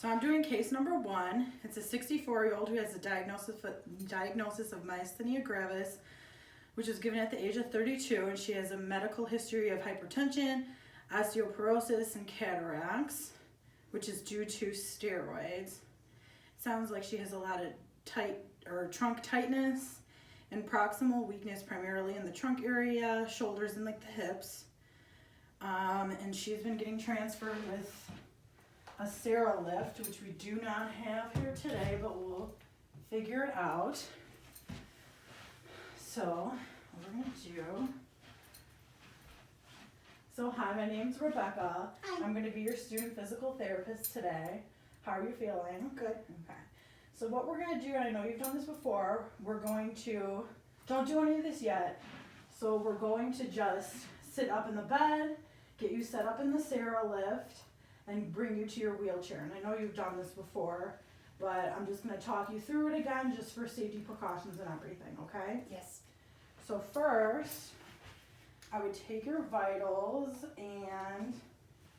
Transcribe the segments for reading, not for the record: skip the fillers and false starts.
So I'm doing case number 1. It's a 64-year-old who has a diagnosis of Myesthenia Gravis, which was given at the age of 32, and she has a medical history of hypertension, osteoporosis, and cataracts, which is due to steroids. Sounds like she has a lot of trunk tightness and proximal weakness, primarily in the trunk area, shoulders, and like the hips. And she's been getting transferred with a Sara lift, which we do not have here today, but we'll figure it out. So what we're gonna do. So hi, my name's Rebecca. Hi. I'm gonna be your student physical therapist today. How are you feeling? Good. Okay. So what we're gonna do, and I know you've done this before, we're going to, don't do any of this yet. So we're going to just sit up in the bed, get you set up in the Sara lift, and bring you to your wheelchair. And I know you've done this before, but I'm just gonna talk you through it again just for safety precautions and everything, okay? Yes. So first, I would take your vitals, and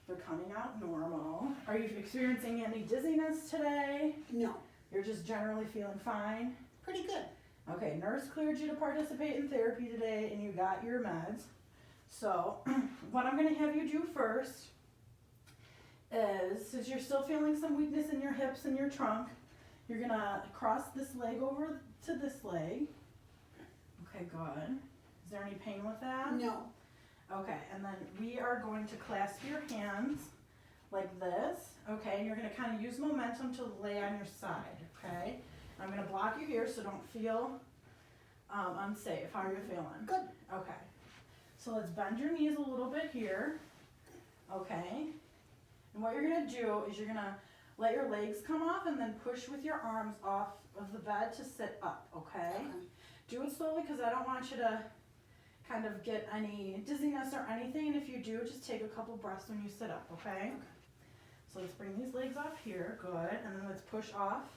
they're coming out normal. Are you experiencing any dizziness today? No. You're just generally feeling fine? Pretty good. Okay, nurse cleared you to participate in therapy today, and you got your meds. So what I'm gonna have you do first is, since you're still feeling some weakness in your hips and your trunk, you're gonna cross this leg over to this leg. Okay, good. Is there any pain with that? No. Okay, and then we are going to clasp your hands like this, okay? And you're gonna kind of use momentum to lay on your side, okay? I'm gonna block you here, so don't feel unsafe. How are you feeling? Good. Okay. So let's bend your knees a little bit here, okay? And what you're gonna do is you're gonna let your legs come off and then push with your arms off of the bed to sit up, okay? Do it slowly because I don't want you to kind of get any dizziness or anything. And if you do, just take a couple breaths when you sit up, okay? So let's bring these legs off here, good. And then let's push off.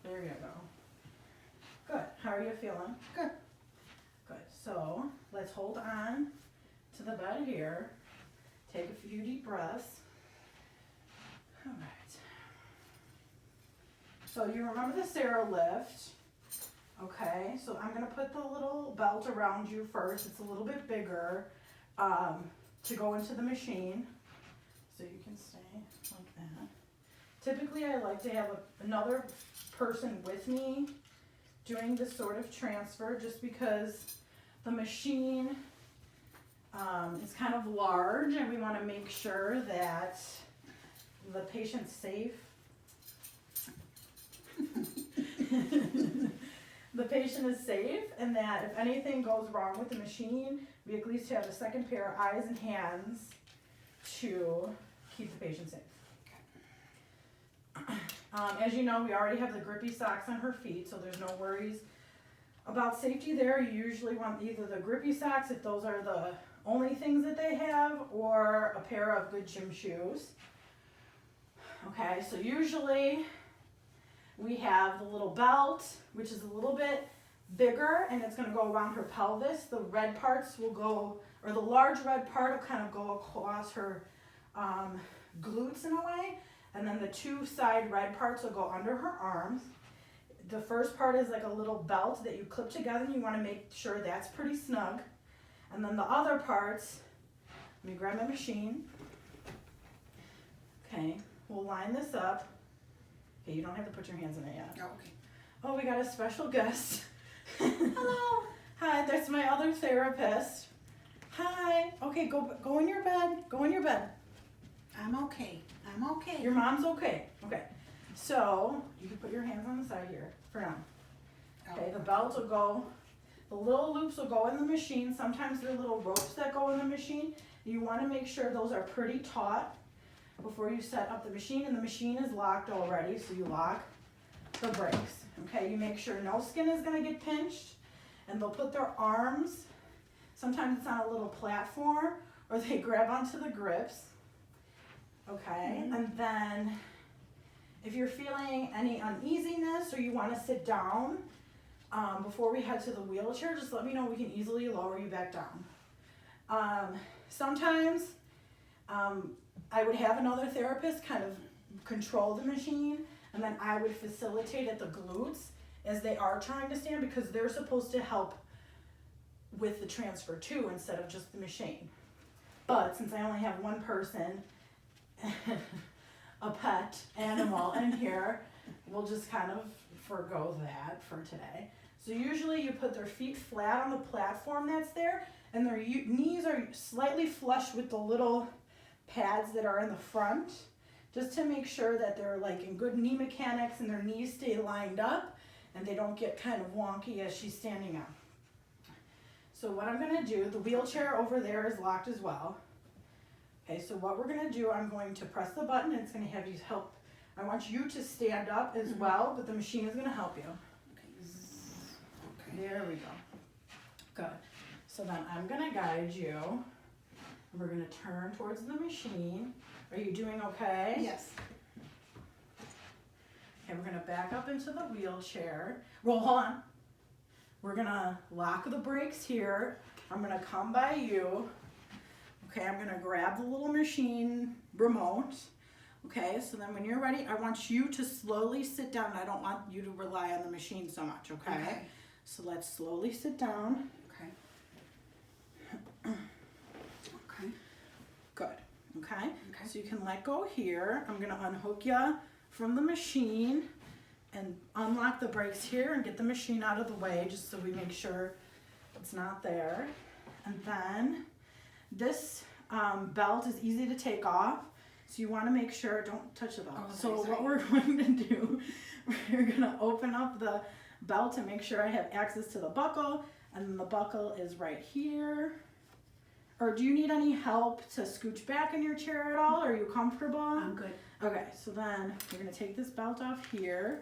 There you go. Good. How are you feeling? Good. Good. So let's hold on to the bed here. Take a few deep breaths. All right. So you remember the Sara lift. Okay, so I'm gonna put the little belt around you first. It's a little bit bigger to go into the machine. So you can stay like that. Typically I like to have another person with me doing this sort of transfer, just because the machine is kind of large and we want to make sure that the patient's safe. The patient is safe, and that if anything goes wrong with the machine, we at least have a second pair of eyes and hands to keep the patient safe. As you know, we already have the grippy socks on her feet, so there's no worries about safety there. You usually want either the grippy socks, if those are the only things that they have, or a pair of good gym shoes. Okay, so usually we have the little belt, which is a little bit bigger, and it's going to go around her pelvis. The red parts will go, or the large red part will kind of go across her glutes in a way, and then the two side red parts will go under her arms. The first part is like a little belt that you clip together, and you want to make sure that's pretty snug. And then the other parts, let me grab my machine. Okay, we'll line this up. Okay, you don't have to put your hands in it yet. Oh, okay. Oh, we got a special guest. Hello. Hi, that's my other therapist. Hi. Okay, go in your bed. Go in your bed. I'm okay. I'm okay. Your mom's okay. Okay. So you can put your hands on the side here for now. Okay, the belt will go, the little loops will go in the machine. Sometimes there are little ropes that go in the machine. You want to make sure those are pretty taut before you set up the machine, and the machine is locked already, so you lock the brakes. Okay, you make sure no skin is going to get pinched, and they'll put their arms, sometimes it's on a little platform, or they grab onto the grips. Okay, and then if you're feeling any uneasiness or you want to sit down before we head to the wheelchair, just let me know. We can easily lower you back down. Sometimes I would have another therapist kind of control the machine, and then I would facilitate at the glutes as they are trying to stand, because they're supposed to help with the transfer too instead of just the machine. But since I only have one person, a pet animal in here, we'll just kind of forgo that for today. So usually you put their feet flat on the platform that's there, and their knees are slightly flush with the little pads that are in the front, just to make sure that they're like in good knee mechanics and their knees stay lined up and they don't get kind of wonky as she's standing up. So what I'm gonna do, the wheelchair over there is locked as well. Okay, so what we're gonna do, I'm going to press the button and it's gonna have you help. I want you to stand up as well, but the machine is gonna help you. Okay, there we go. Good. So then I'm gonna guide you. And we're gonna turn towards the machine. Are you doing okay? Yes. Okay, we're gonna back up into the wheelchair. Well, hold on. We're gonna lock the brakes here. I'm gonna come by you. Okay, I'm gonna grab the little machine remote. Okay, so then when you're ready, I want you to slowly sit down. I don't want you to rely on the machine so much, okay? Okay. So let's slowly sit down. Okay. Okay. Good, okay? Okay. So you can let go here. I'm gonna unhook you from the machine and unlock the brakes here and get the machine out of the way just so we make sure it's not there. And then this belt is easy to take off. So you want to make sure, don't touch the belt. Oh, so sorry. what we're going to do, we're going to open up the belt to make sure I have access to the buckle. And then the buckle is right here. Or do you need any help to scooch back in your chair at all? Are you comfortable? I'm good. Okay, so then we're going to take this belt off here.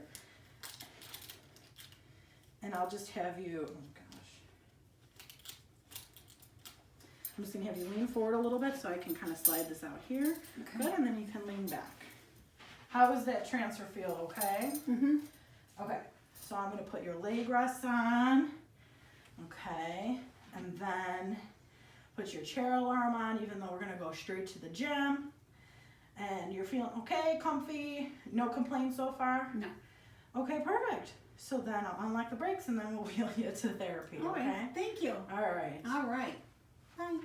And I'll just have you, oh gosh. I'm just going to have you lean forward a little bit so I can kind of slide this out here. Okay. Good, and then you can lean back. How does that transfer feel, okay? Mm-hmm. Okay, so I'm going to put your leg rest on. Okay, and then put your chair alarm on, even though we're going to go straight to the gym. And you're feeling okay, comfy, no complaints so far? No. Okay, perfect. So then I'll unlock the brakes and then we'll wheel you to therapy, All okay? right. Thank you. All right. All right. Bye.